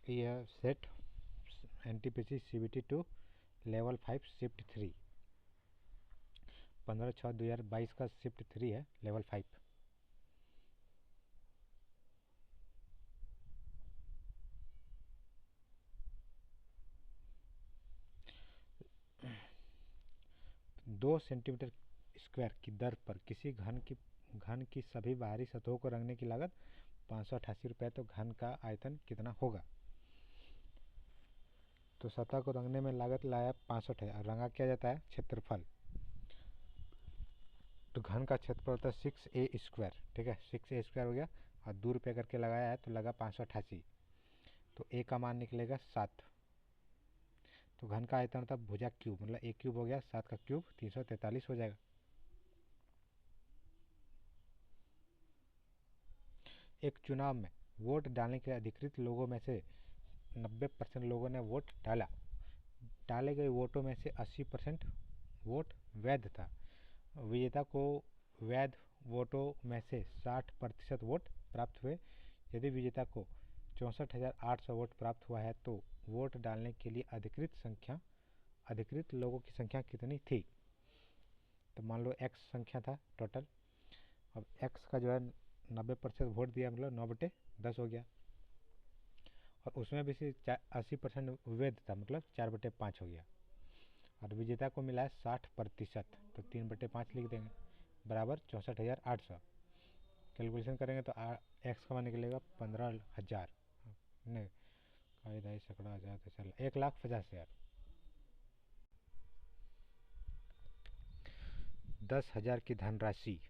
ये है set NTPC CBT two level 5 shift 3, 15/6/2022 का शिफ्ट 3 है, लेवल 5। दो सेंटीमीटर स्क्वायर की दर पर किसी घन की सभी बाहरी सतहों को रंगने की लागत 588 रुपये। तो घन का आयतन कितना होगा? तो सतह को रंगने में लागत लाया 65 है और रंगा क्या जाता है क्षेत्रफल। तो घन का क्षेत्रफल होता है 6a², ठीक है, 6a² हो गया और 2 रुपये करके लगाया है तो लगा 588। तो a का मान निकलेगा 7। तो घन का आयतन होता है भुजा क्यूब, मतलब a क्यूब हो गया, 7 का क्यूब 343 हो जाएगा। एक चुनाव में वोट डालने के लिए अधिकृत लोगों में से 90% लोगों ने वोट डाला। डाले गए वोटों में से 80% वोट वैध था। विजेता को वैध वोटों में से 60% वोट प्राप्त हुए। यदि विजेता को 64,800 वोट प्राप्त हुआ है तो वोट डालने के लिए अधिकृत लोगों की संख्या कितनी थी? तो मान लो x संख्या था टोटल। अब x का जो है 90% वोट दिया, मतलब 9/10 हो गया, और उसमें भी से 80% वैध था, मतलब 4/5 हो गया। और विजेता को मिला है 60%, तो 3/5 लिख देंगे, बराबर 64,800। कैलकुलेशन करेंगे तो x का मान निकलेगा 15,000, नहीं कायदा सैकड़ा हज़ार तो चल 1,50,000। 10,000 की धनराशि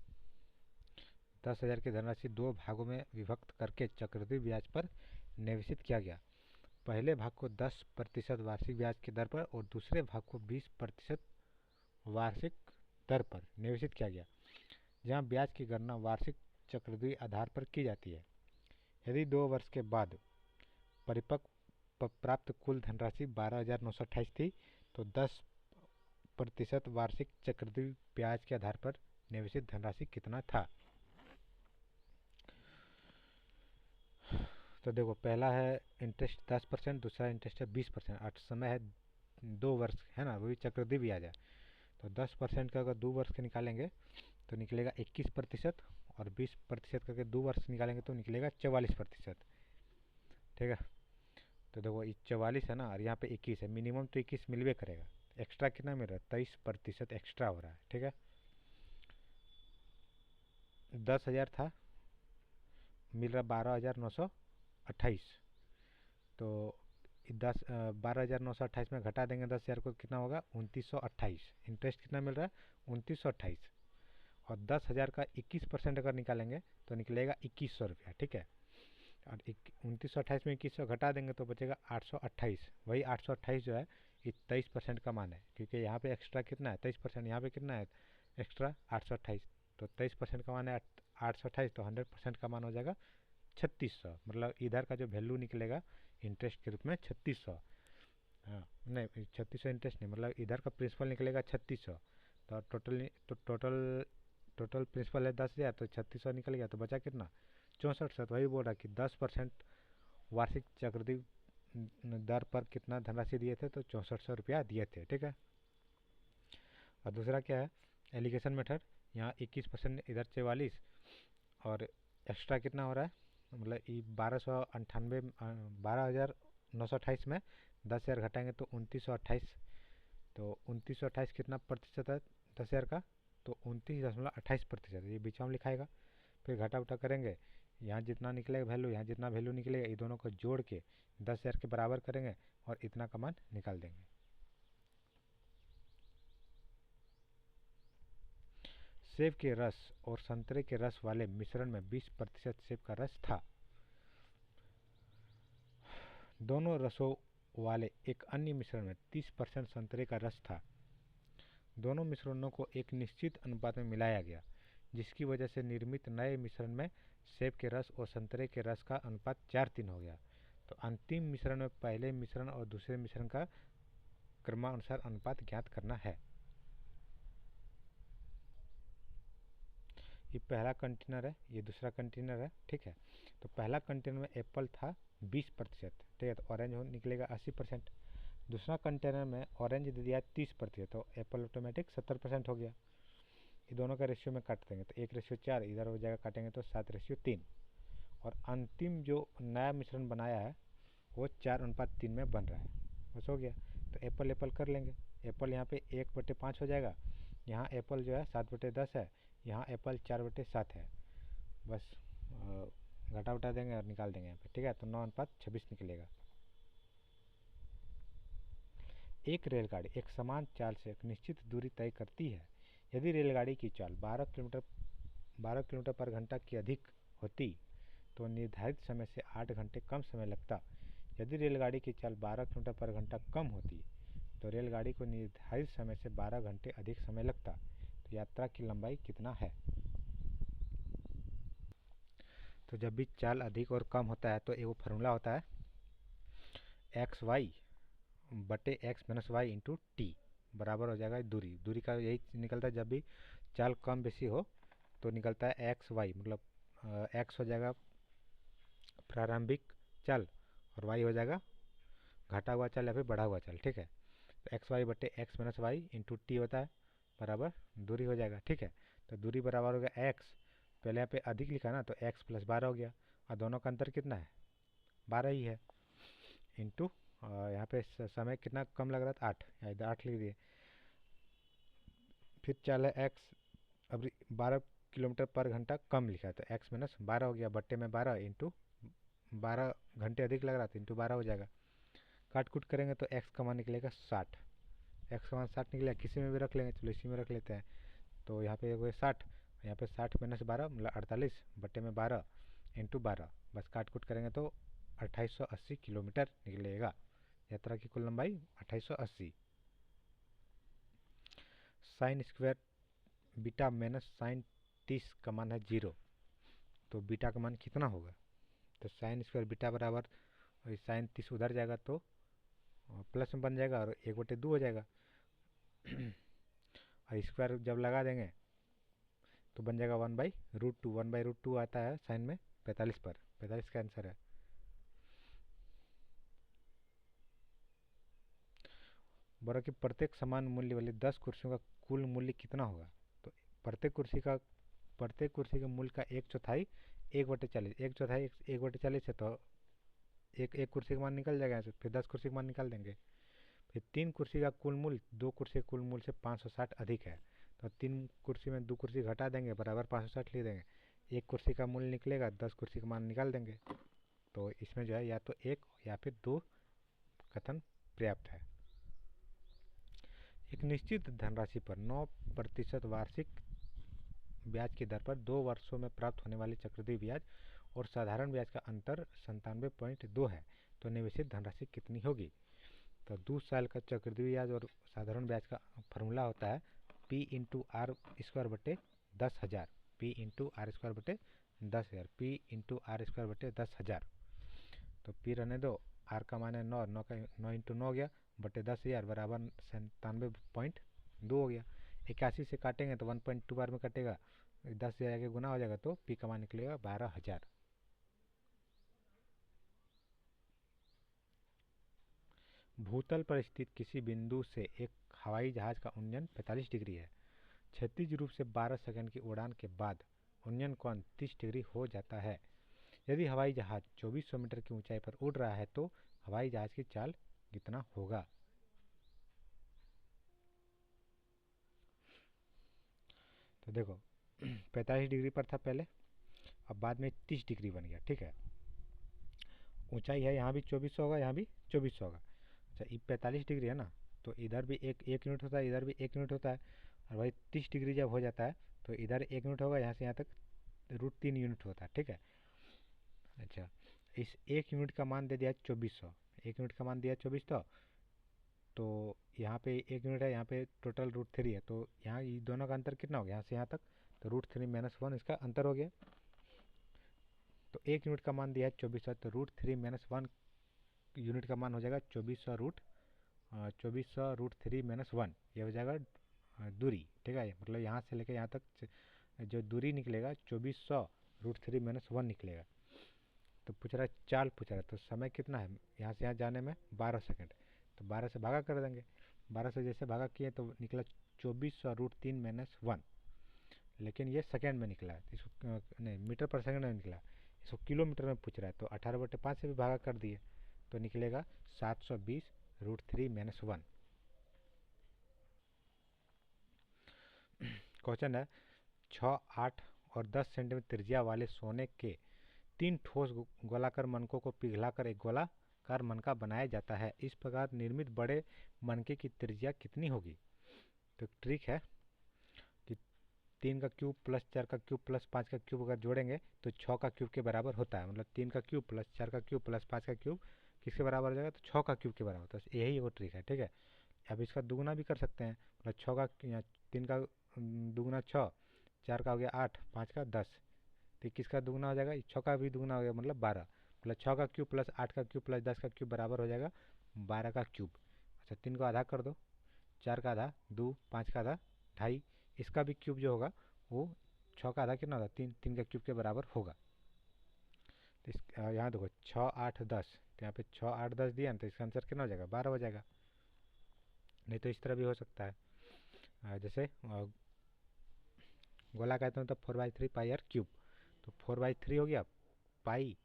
10,000 की धनराशि दो भागों में विभक्त करके चक्रवृद्धि ब्याज पर निवेशित किया गया। पहले भाग को 10% वार्षिक ब्याज की दर पर और दूसरे भाग को 20% वार्षिक दर पर निवेशित किया गया, जहां ब्याज की गणना वार्षिक चक्रवृद्धि आधार पर की जाती है। यदि 2 वर्ष के बाद परिपक्व प्राप्त कुल धनराशि 12,928 थी तो 10% वार्षिक चक्रवृद्धि ब्याज के आधार पर निवेशित धनराशि कितना था? तो देखो, पहला है इंटरेस्ट 10%, दूसरा इंटरेस्ट है 20%, और समय है 2 वर्ष, है ना, वही चक्रवृद्धि ब्याज है। तो 10% का अगर 2 वर्ष के निकालेंगे तो निकलेगा 21%, और 20% करके 2 वर्ष निकालेंगे तो निकलेगा 44%, ठीक है। तो देखो ये 44 है ना, और यहाँ पे 21 है, मिनिमम तो 21 मिलवे करेगा। एक्स्ट्रा कितना मिल रहा है? 23% एक्स्ट्रा हो रहा है, ठीक है। 10,000 था, मिल रहा 12,928। तो 12,928 में घटा देंगे 10,000 को, कितना होगा? 2,928। इंटरेस्ट कितना मिल रहा है? 2,928। और 10,000 का 21% अगर निकालेंगे तो निकलेगा 2,100 रुपया, ठीक है। और 2,928 में 2,100 घटा देंगे तो बचेगा 828। वही 828 जो है ये 23% का मान है, क्योंकि यहाँ पे एक्स्ट्रा कितना है? 23%। यहाँ पे कितना है एक्स्ट्रा? 828। तो 23% का मान है 828, तो 100% का मान हो जाएगा 3,600। मतलब इधर का जो वैल्यू निकलेगा इंटरेस्ट के रूप में 3,600। हाँ नहीं, 3,600 इंटरेस्ट नहीं, मतलब इधर का प्रिंसिपल निकलेगा 3,600। तो टोटल प्रिंसिपल है 10,000, तो 3,600 निकल गया, तो बचा कितना? 6400। वही बोल रहा कि 10% वार्षिक चक्रवृद्धि दर पर कितना धनराशि दिए थे? तो 6400 रुपया दिए थे, ठीक है। और दूसरा क्या है? Alligation method. यहाँ 21%, इधर 44, और एक्स्ट्रा कितना हो रहा है? मतलब 12,928 में 10,000 घटाएंगे तो 2,928। तो 2,928 कितना प्रतिशत है 10,000 का? तो 29.28%। ये बीच में लिखाएगा, फिर घटा उठा करेंगे, यहाँ जितना निकलेगा वैल्यू, यहाँ जितना वैल्यू निकलेगा, ये दोनों को जोड़ के 10,000 के बराबर करेंगे और इतना का मान निकाल देंगे। सेब के रस और संतरे के रस वाले मिश्रण में 20% सेब का रस था। दोनों रसों वाले एक अन्य मिश्रण में 30% संतरे का रस था। दोनों मिश्रणों को एक निश्चित अनुपात में मिलाया गया, जिसकी वजह से निर्मित नए मिश्रण में सेब के रस और संतरे के रस का अनुपात 4:3 हो गया। तो अंतिम मिश्रण में पहले मिश्रण और दूसरे मिश्रण का क्रमानुसार अनुपात ज्ञात करना है। ये पहला कंटेनर है, ये दूसरा कंटेनर है, ठीक है। तो पहला कंटेनर में एप्पल था 20%, ठीक है, तो ऑरेंज हो निकलेगा 80%। दूसरा कंटेनर में ऑरेंज दे दिया 30%, तो एप्पल ऑटोमेटिक 70% हो गया। ये दोनों का रेशियो में काट देंगे तो 1:4 इधर हो जाएगा, काटेंगे तो 7:3। और अंतिम जो नया मिश्रण बनाया है वो 4:3 में बन रहा है, बस हो गया। तो एप्पल एप्पल कर लेंगे। एप्पल यहाँ पे 1/5 हो जाएगा, यहाँ एप्पल जो है 7/10 है, यहाँ एप्पल 4/7 है। बस घटा उठा देंगे और निकाल देंगे यहाँ पे, ठीक है। तो 9:26 निकलेगा। एक रेलगाड़ी एक समान चाल से एक निश्चित दूरी तय करती है। यदि रेलगाड़ी की चाल 12 किलोमीटर पर घंटा की अधिक होती तो निर्धारित समय से 8 घंटे कम समय लगता। यदि रेलगाड़ी की चाल 12 किलोमीटर पर घंटा कम होती तो रेलगाड़ी को निर्धारित समय से 12 घंटे अधिक समय लगता। तो यात्रा की लंबाई कितना है? तो जब भी चाल अधिक और कम होता है तो एक वो फार्मूला होता है x/y × t बराबर हो जाएगा दूरी। दूरी का यही निकलता है, जब भी चाल कम बेसी हो तो निकलता है xy, मतलब x हो जाएगा प्रारंभिक चाल और y हो जाएगा घटा हुआ चाल या फिर बढ़ा हुआ चाल, ठीक है। तो x/y × t होता है बराबर दूरी हो जाएगा, ठीक है। तो दूरी बराबर हो गया x, पहले यहाँ पे अधिक लिखा ना, तो x + 12 हो गया, और दोनों का अंतर कितना है? 12 ही है, इंटू यहाँ पे समय कितना कम लग रहा था? 8, या इधर 8 लिख दिए। फिर चाल है x, अब 12 किलोमीटर पर घंटा कम लिखा है तो x - 12 हो गया, बट्टे में 12 इंटू 12 घंटे अधिक लग रहा था इंटू 12 हो जाएगा। काट कूट करेंगे तो x का मान निकलेगा 60। x का मान 60 निकलेगा, किसी में भी रख लेंगे, चलो इसी में रख लेते हैं। तो यहाँ पे 60, यहाँ पे 60 - 12 मतलब 48, बट्टे में 12 इंटू 12, बस काट कूट करेंगे तो 2880 किलोमीटर निकलेगा। यात्रा की कुल लंबाई 2880। Sine square beta minus sine 30 का मान है 0, तो बीटा का मान कितना होगा? तो साइन स्क्वायर बीटा बराबर साइन 30 उधर जाएगा तो प्लस में बन जाएगा और 1/2 हो जाएगा। और स्क्वायर जब लगा देंगे तो बन जाएगा 1/√2। 1/√2 आता है साइन में 45 पर, 45 का आंसर है। बोला कि प्रत्येक समान मूल्य वाली 10 कुर्सियों का कुल मूल्य कितना होगा? तो प्रत्येक कुर्सी के मूल्य का 1/4 1/40, 1/4 1/40 है, तो एक कुर्सी का मान निकल जाएगा, फिर 10 कुर्सी का मान निकाल देंगे। फिर 3 कुर्सी का कुल मूल्य 2 कुर्सी के कुल मूल्य से 560 अधिक है, तो 3 कुर्सी में 2 कुर्सी घटा देंगे बराबर 560 लिख देंगे। एक कुर्सी का मूल्य निकलेगा, 10 कुर्सी का मान निकाल देंगे। तो इसमें जो है या तो 1 या फिर 2 कथन पर्याप्त है। एक निश्चित धनराशि पर 9% वार्षिक ब्याज की दर पर 2 वर्षों में प्राप्त होने वाली चक्रवृद्धि ब्याज और साधारण ब्याज का अंतर 97.2 है, तो निवेशित धनराशि कितनी होगी? तो 2 साल का चक्रवृद्धि ब्याज और साधारण ब्याज का फॉर्मूला होता है P × R²/10,000, P × R²/10,000, P × R²/10,000। तो P रहने दो, R का मान है 9, 9 × 9 हो गया, बटे 10,000 बराबर 97.2 हो गया। 81 से काटेंगे तो 1.2 बार में कटेगा, 10,000 के गुना हो जाएगा तो P का मान निकलेगा 12,000। भूतल पर स्थित किसी बिंदु से एक हवाई जहाज का उन्नयन 45 डिग्री है। क्षैतिज रूप से 12 सेकंड की उड़ान के बाद उन्नयन कोण 30 डिग्री हो जाता है। यदि हवाई जहाज 2400 मीटर की ऊंचाई पर उड़ रहा है तो हवाई जहाज की चाल कितना होगा? तो देखो 45 डिग्री पर था पहले, अब बाद में 30 डिग्री बन गया, ठीक है। ऊंचाई है, यहाँ भी 2400 होगा, यहाँ भी 2400 होगा। अच्छा, ये 45 डिग्री है ना, तो इधर भी एक यूनिट होता है, इधर भी 1 यूनिट होता है, और भाई 30 डिग्री जब हो जाता है तो इधर 1 यूनिट होगा, यहाँ से यहाँ तक √3 यूनिट होता है, ठीक है। अच्छा, इस 1 यूनिट का मान दे दिया 2400, 1 यूनिट का मान दिया 2400, तो यहाँ पे 1 यूनिट है, यहाँ पे टोटल √3 है, तो यहाँ ये दोनों का अंतर कितना हो गया? यहाँ से यहाँ तक तो √3 - 1 इसका अंतर हो गया। तो 1 यूनिट का मान दिया है 2400, तो √3 - 1 यूनिट का मान हो जाएगा 2400 √3 - 1, ये हो जाएगा दूरी, ठीक है। मतलब यहाँ से लेकर यहाँ तक जो दूरी निकलेगा 2400√3 - 1 निकलेगा। तो पूछ रहा है चाल पूछ रहा है, तो समय कितना है यहाँ से यहाँ जाने में 12 सेकंड। तो 12 से भागा कर देंगे, 12 से जैसे भागा किए तो निकला 2400√3 - 1, लेकिन ये सेकंड में निकला है, इसको नहीं मीटर पर सेकंड में निकला, इसको किलोमीटर में पूछ रहा है। तो 18/5 से भी भागा कर दिए तो निकलेगा 720√3 - 1। क्वेश्चन है 6, 8 और 10 सेंटीमीटर त्रिज्या वाले सोने के 3 ठोस गोलाकार मनकों को पिघलाकर एक गोलाकार मनका बनाया जाता है। इस प्रकार निर्मित बड़े मनके की त्रिज्या कितनी होगी? तो ट्रिक है कि 3 का क्यूब प्लस 4 का क्यूब प्लस 5 का क्यूब अगर जोड़ेंगे तो 6 का क्यूब के बराबर होता है। मतलब 3 का क्यूब प्लस 4 का क्यूब प्लस 5 का क्यूब किसके बराबर हो जाएगा? तो 6 का क्यूब के बराबर होता है। यही वो ट्रिक है, ठीक है। अब इसका दुगुना भी कर सकते हैं, मतलब 6 का 3 का दुगुना 6, 4 का हो गया 8, 5 का 10, तो किसका दुगुना हो जाएगा? 6 का भी दुगुना हो गया मतलब 12, मतलब 6 का क्यूब प्लस 8 का क्यूब प्लस 10 का क्यूब बराबर हो जाएगा 12 का क्यूब। अच्छा 3 को आधा कर दो, 4 का आधा 2, 5 का आधा 2.5, इसका भी क्यूब जो होगा वो 6 का आधा कितना होगा? 3, 3 का क्यूब के बराबर होगा। तो यहाँ देखो 6, 8, 10, तो यहाँ पे 6, 8, 10 दिया ना, तो इसका आंसर कितना हो जाएगा? 12 हो जाएगा। नहीं तो इस तरह भी हो सकता है, जैसे गोला कहते हैं तो 4/3 पाई आर क्यूब, तो 4/3 हो गया, पाई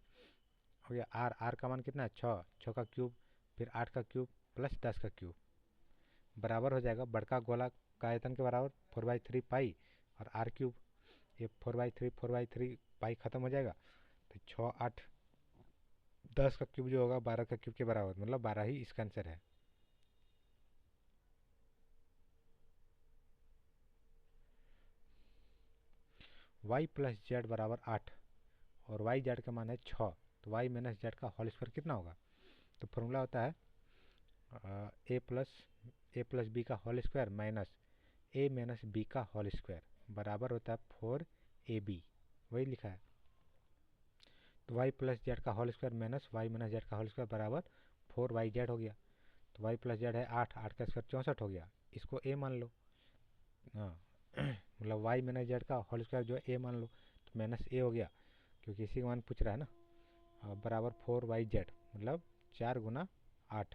हो गया आर, आर का मान कितना है? 6, 6 का क्यूब फिर 8 का क्यूब प्लस 10 का क्यूब बराबर हो जाएगा बड़का गोला का आयतन के बराबर 4/3 पाई और आर क्यूब। ये 4/3 पाई खत्म हो जाएगा, तो 6, 8, 10 का क्यूब जो होगा 12 का क्यूब के बराबर, मतलब 12 ही इसका आंसर है। y प्लस जेड बराबर 8 और वाई जेड का मान है 6, तो वाई माइनस जेड का होल स्क्वायर कितना होगा? तो फॉर्मूला होता है ए प्लस बी का whole square minus a minus b का होल स्क्वायर बराबर होता है 4ab, वही लिखा है। तो वाई प्लस जेड का whole square minus y minus z का होल स्क्वायर बराबर 4yz हो गया। तो वाई प्लस जेड है 8, 8 का स्क्वायर 64 हो गया, इसको ए मान लो। हाँ मतलब वाई माइनस जेड का होल स्क्वायर जो है ए मान लो, तो माइनस ए हो गया क्योंकि इसी का मान पूछ रहा है ना। बराबर 4yz मतलब 4 गुना 8,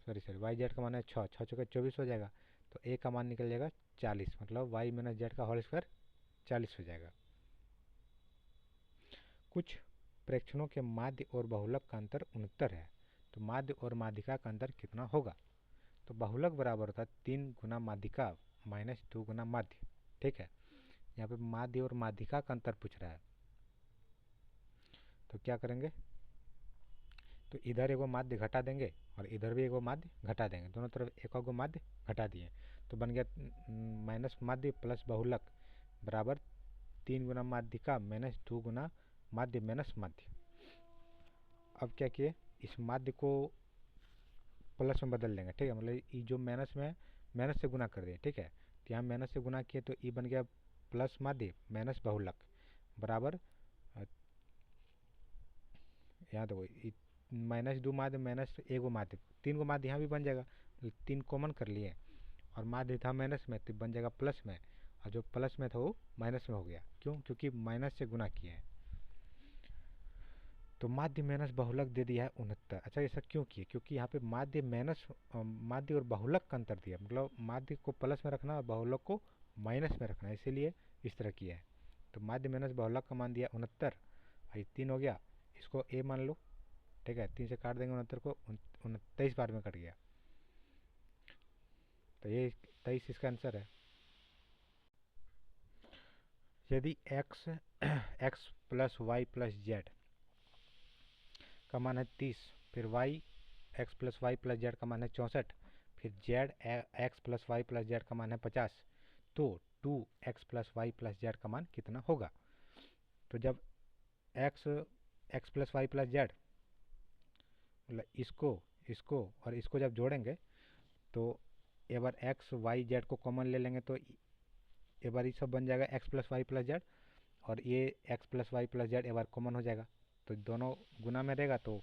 सॉरी वाई जेड का मान है 6, 6 चौके 24 हो जाएगा, तो ए का मान निकल जाएगा 40, मतलब वाई माइनस जेड का होल स्क्वायर 40 हो जाएगा। कुछ प्रेक्षणों के माध्य और बहुलक का अंतर 69 है, तो माध्य और माध्यिका का अंतर कितना होगा? तो बहुलक बराबर होता है 3 गुना माध्यिका माइनस 2 गुना माध्य, ठीक है। यहाँ पे माध्य और माध्यिका का अंतर पूछ रहा है, तो क्या करेंगे? तो इधर एगो माध्य घटा देंगे और इधर भी एगो माध्य घटा देंगे, दोनों तरफ एक गो माध्य घटा दिए, तो बन गया माइनस माध्य प्लस बहुलक बराबर 3 गुना माध्यिका माइनस 2 गुना माध्य माइनस माध्य। अब क्या किए? इस माध्य को प्लस में बदल देंगे, ठीक है। मतलब ये जो माइनस में है माइनस से गुना कर दिए, ठीक है। तो यहाँ माइनस से गुना किए तो ये बन गया प्लस माध्य माइनस बहुलक बराबर, यहाँ देखो माइनस 2 माध्य माइनस एगो माध्य, 3 गो माध्य यहाँ भी बन जाएगा, 3 कॉमन कर लिए और माध्य था माइनस में तो बन जाएगा प्लस में, और जो प्लस में था वो माइनस में हो गया। क्यों? क्योंकि माइनस से गुना किए हैं। तो माध्य माइनस बहुलक दे दिया है 69। अच्छा ऐसा क्यों किए? क्योंकि यहाँ पे माध्य माइनस माध्य और बहुलक का अंतर दिया, मतलब माध्य को प्लस में रखना और बहुलक को माइनस में रखना, इसीलिए इस तरह किया है। तो माध्य माइनस बहुलक का मान दिया 69, 3 हो गया, इसको ए मान लो, ठीक है। 3 से काट देंगे 69 को, 29 बार में कट गया, तो ये 23 इसका आंसर है। यदि x plus y plus z का मान है 30, फिर x plus y plus z का मान है 64, फिर x plus y plus z का मान है 50, तो 2x plus y plus z का मान कितना होगा? तो जब x plus y plus z मतलब इसको और इसको जब जोड़ेंगे तो एक बार x वाई जेड को कॉमन ले लेंगे तो एक बार ये सब बन जाएगा x plus y plus z, और ये x plus y plus z एक बार कॉमन हो जाएगा, तो दोनों गुना में रहेगा तो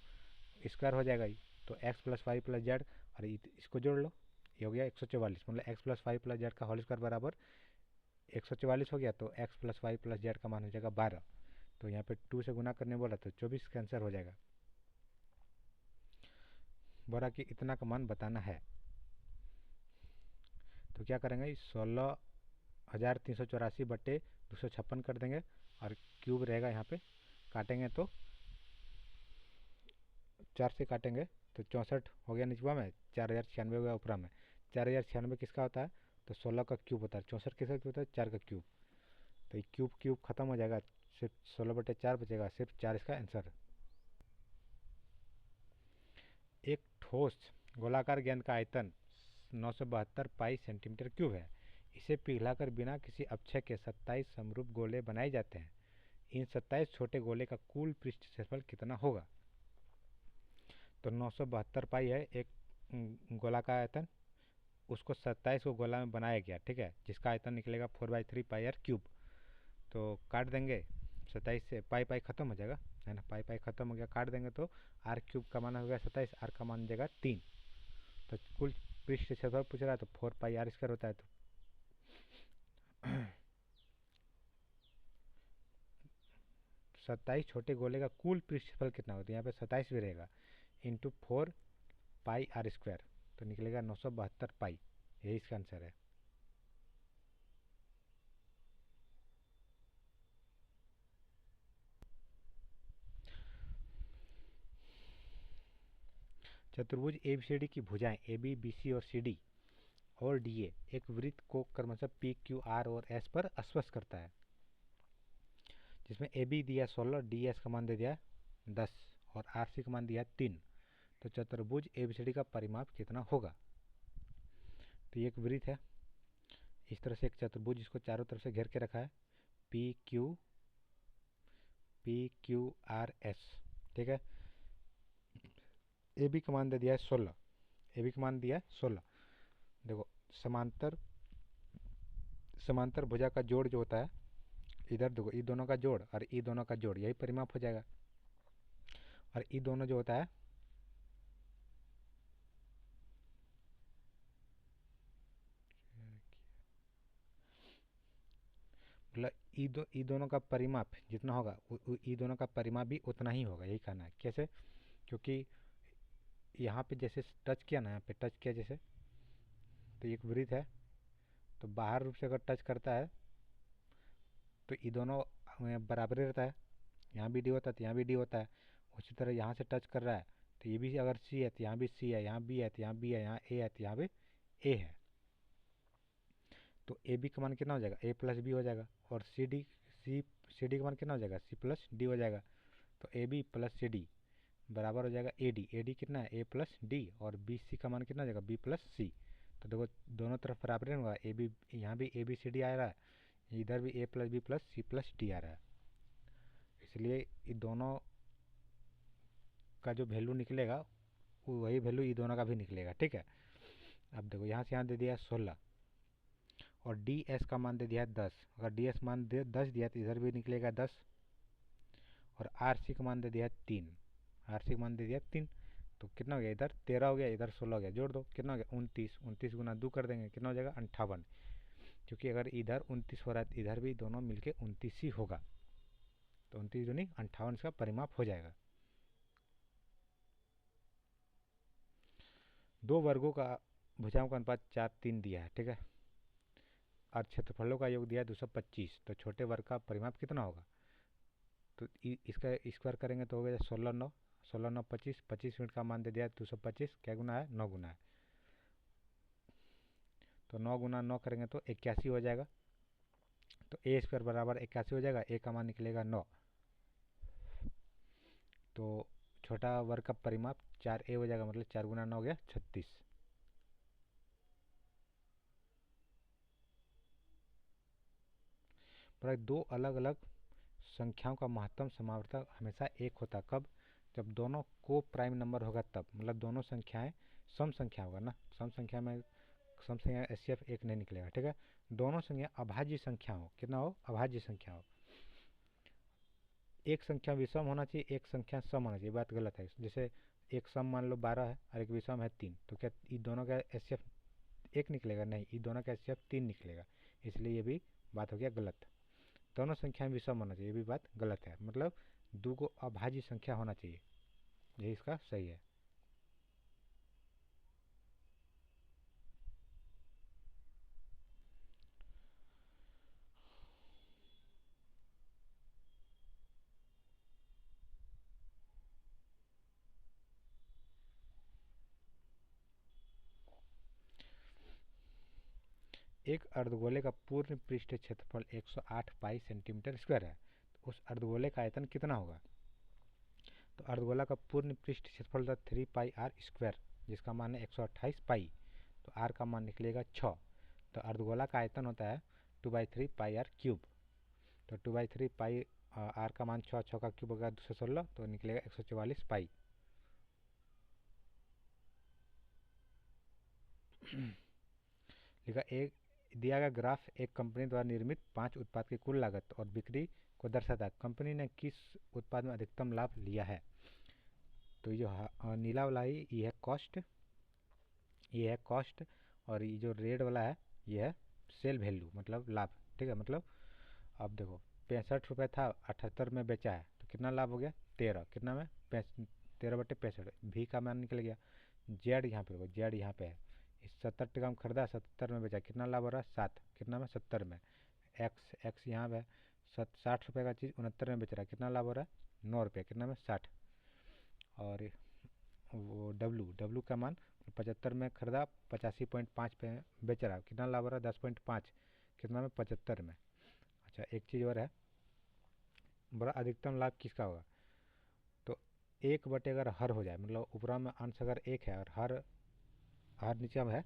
स्क्वायर हो जाएगा ये, तो x plus y plus z और इसको जोड़ लो, ये हो गया 144, मतलब x plus y plus z का होल स्क्वायर बराबर 144 हो गया तो x plus y plus z का मान हो जाएगा 12। तो यहाँ पे 2 से गुना करने बोला तो 24 का आंसर हो जाएगा। बोला कि इतना का मान बताना है। तो क्या करेंगे, 16,384 बटे 256 कर देंगे और क्यूब रहेगा यहाँ पे, काटेंगे तो 4 से काटेंगे तो 64 हो गया निचवा में, 4096 हो गया ऊपरा में। 4096 किसका होता है, तो 16 का क्यूब होता है। 64 किसका क्यूब होता है, 4 का क्यूब। तो ये क्यूब क्यूब खत्म हो जाएगा, सिर्फ 16/4 बचेगा, सिर्फ 4 इसका आंसर। एक ठोस गोलाकार गेंद का आयतन 972 पाई सेंटीमीटर क्यूब है। इसे पिघलाकर बिना किसी अपक्षय के 27 समरूप गोले बनाए जाते हैं। इन 27 छोटे गोले का कुल पृष्ठ क्षेत्रफल कितना होगा। तो 972 पाई है एक गोलाकार आयतन, उसको 27 को गोला में बनाया गया, ठीक है, जिसका आयतन निकलेगा 4/3 पाई आर क्यूब। तो काट देंगे 27 से, पाई पाई खत्म हो जाएगा, है ना, पाई पाई खत्म हो गया, काट देंगे तो आर क्यूब का मान हो गया 27, आर का मान हो जाएगा 3। तो कुल पृष्ठ क्षेत्रफल पूछ रहा है तो 4 पाई आर स्क्वायर होता है। तो 27 छोटे गोले का कुल पृष्ठ क्षेत्रफल कितना होता है, यहाँ पे 27 भी रहेगा, इंटू 4 पाई आर स्क्वायर, तो निकलेगा 972 पाई। यही इसका आंसर है। चतुर्भुज एबीसीडी की भुजाएं AB, BC और CD और DA एक वृत्त को क्रमशः P, Q, R और S पर स्पर्श करता है, जिसमें AB दिया 16, DS का मान दे दिया 10 और RC का मान दिया 3। तो चतुर्भुज एबीसीडी का परिमाप कितना होगा। तो ये एक वृत्त है, इस तरह से एक चतुर्भुज, इसको चारों तरफ से घेर के रखा है, PQRS, ठीक है। AB का मान दे दिया है 16, AB का मान दिया है 16। देखो समांतर भुजा का जोड़ जो होता है, इधर देखो ई दोनों का जोड़ और ई दोनों का जोड़, यही परिमाप हो जाएगा। और ई दोनों जो होता है, मतलब ई दोनों का परिमाप जितना होगा, ई दोनों का परिमाप भी उतना ही होगा, यही कहना है। कैसे, क्योंकि यहाँ पे जैसे टच किया ना, यहाँ पे टच किया जैसे, तो एक वृत्त है, तो बाहर रूप से अगर टच करता है तो ये दोनों बराबर ही रहता है, यहाँ भी डी होता है तो यहाँ भी डी होता है। उसी तरह यहाँ से टच कर रहा है तो ये भी अगर सी है तो यहाँ भी सी है, यहाँ बी है तो यहाँ बी है, यहाँ ए है तो यहाँ भी ए है। तो ए बी का मान कितना हो जाएगा, ए प्लस बी हो जाएगा, और सी डी का मान कितना हो जाएगा, सी प्लस डी हो जाएगा। तो a b plus c d बराबर हो जाएगा ए डी कितना है, ए प्लस डी, और बी सी का मान कितना हो जाएगा, बी प्लस सी। तो देखो दोनों तरफ बराबर नहीं होगा, ए बी, यहाँ भी ए बी सी डी आ रहा है, इधर भी A plus B plus C plus D आ रहा है, इसलिए ये दोनों का जो वैल्यू निकलेगा वही वैल्यू ये दोनों का भी निकलेगा, ठीक है। अब देखो यहाँ से यहाँ दे दिया 16 और डी एस का मान दे दिया 10। अगर डी एस मान 10 दिया तो इधर भी निकलेगा 10, और आर सी का मान दे दिया 3, आर सी का मान दे दिया 3। तो कितना हो गया, इधर 13 हो गया, इधर 16 हो गया, जोड़ दो कितना हो गया 29, 29 गुना 2 कर देंगे कितना हो जाएगा 58, क्योंकि अगर इधर 29 हो रहा है तो इधर भी दोनों मिलके 29 ही होगा। तो 29 दूनी 58 इसका परिमाप हो जाएगा। दो वर्गों का भुजाओं का अनुपात 4:3 दिया है, ठीक है, और क्षेत्रफलों का योग दिया है 225। तो छोटे वर्ग का परिमाप कितना होगा, तो इसका स्क्वायर करेंगे तो हो गया 16 9, 16 9 25, 25 यूनिट का मान दे दिया 225, क्या गुना है 9 गुना है। तो 9 गुना 9 करेंगे तो 81 हो जाएगा। तो ए स्क्वायर बराबर 81 हो जाएगा, ए का मान निकलेगा 9। तो छोटा वर्ग का परिमाप 4a हो जाएगा, मतलब 4 गुना 9 हो गया 36। पर दो अलग अलग संख्याओं का महत्तम समावर्तक हमेशा एक होता, कब, जब दोनों को प्राइम नंबर होगा तब, मतलब दोनों संख्याएं सम संख्या होगा ना, सम संख्या में सम संख्या एचसीएफ एक नहीं निकलेगा, ठीक है। दोनों संख्या अभाज्य संख्या हो, कितना हो, अभाज्य संख्या हो। एक संख्या विषम होना चाहिए, एक संख्या सम होना चाहिए, बात गलत है। जैसे एक सम मान लो 12 है और एक विषम है 3, तो क्या इन दोनों का एचसीएफ एक निकलेगा, नहीं, इन दोनों का एचसीएफ 3 निकलेगा, इसलिए ये भी बात हो गया गलत। दोनों संख्या में विषम होना चाहिए, ये भी बात गलत है, मतलब दो को अभाज्य संख्या होना चाहिए, यही इसका सही है। एक अर्धगोले का पूर्ण पृष्ठ क्षेत्रफल 108 पाई सेंटीमीटर स्क्वायर है, तो उस अर्धगोले का आयतन कितना होगा? तो अर्धगोला का पूर्ण पृष्ठ क्षेत्रफल था 3 पाई r स्क्वायर, जिसका मान है 128 पाई, तो r का मान निकलेगा 6। तो अर्धगोला का आयतन होता है 2/3 पाई r क्यूब, तो 2/3 पाई r का मान 6, 6 का क्यूब होगा 216, तो निकलेगा 144 पाई। लिखा एक दिया गया ग्राफ एक कंपनी द्वारा निर्मित 5 उत्पाद की कुल लागत और बिक्री को दर्शाता है। कंपनी ने किस उत्पाद में अधिकतम लाभ लिया है? तो जो नीला वाला है ये है कॉस्ट, ये है कॉस्ट, और ये जो रेड वाला है ये है सेल वैल्यू, मतलब लाभ। ठीक है, मतलब अब देखो 65 रुपये था, 78 में बेचा है, तो कितना लाभ हो गया? 13। कितना में? 13/65। भी का मान निकल गया। जेड यहाँ पे होगा, जेड यहाँ पे है, 70 टका में खरीदा, 77 में बेचा, कितना लाभ हो रहा है? 7। कितना में? 70 में। एक्स, एक्स यहाँ पे 60 रुपये का चीज़ 69 में बेच रहा है, कितना लाभ हो रहा है? 9 रुपये। कितना में? 60। और वो डब्लू, डब्लू का मान 75 में खरीदा, 85.5 पे बेच रहा है, कितना लाभ हो रहा है? 10.5। कितना में? 75 में। अच्छा, एक चीज़ और है, बड़ा अधिकतम लाभ किसका होगा? तो 1 बटे अगर हर हो जाए, मतलब ऊपरा में अंश अगर 1 है और हर हर नीचे में है,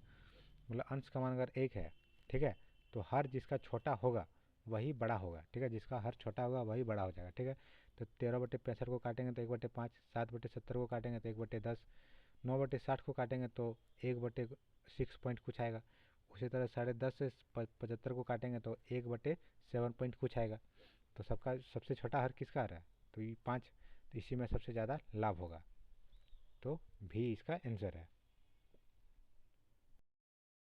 मतलब अंश का मान अगर 1 है, ठीक है, तो हर जिसका छोटा होगा वही बड़ा होगा। ठीक है, जिसका हर छोटा होगा वही बड़ा हो जाएगा। ठीक है, तो 13/65 को काटेंगे तो 1/5, 7/70 को काटेंगे तो 1/10, 9/60 को काटेंगे तो 1/6 पॉइंट कुछ आएगा। उसी तरह 10.5 से 75 को काटेंगे तो 1/7 पॉइंट कुछ आएगा। तो सबका सबसे छोटा हर किसका आ रहा है? तो ये 5, तो इसी में सबसे ज़्यादा लाभ होगा, तो भी इसका आंसर है।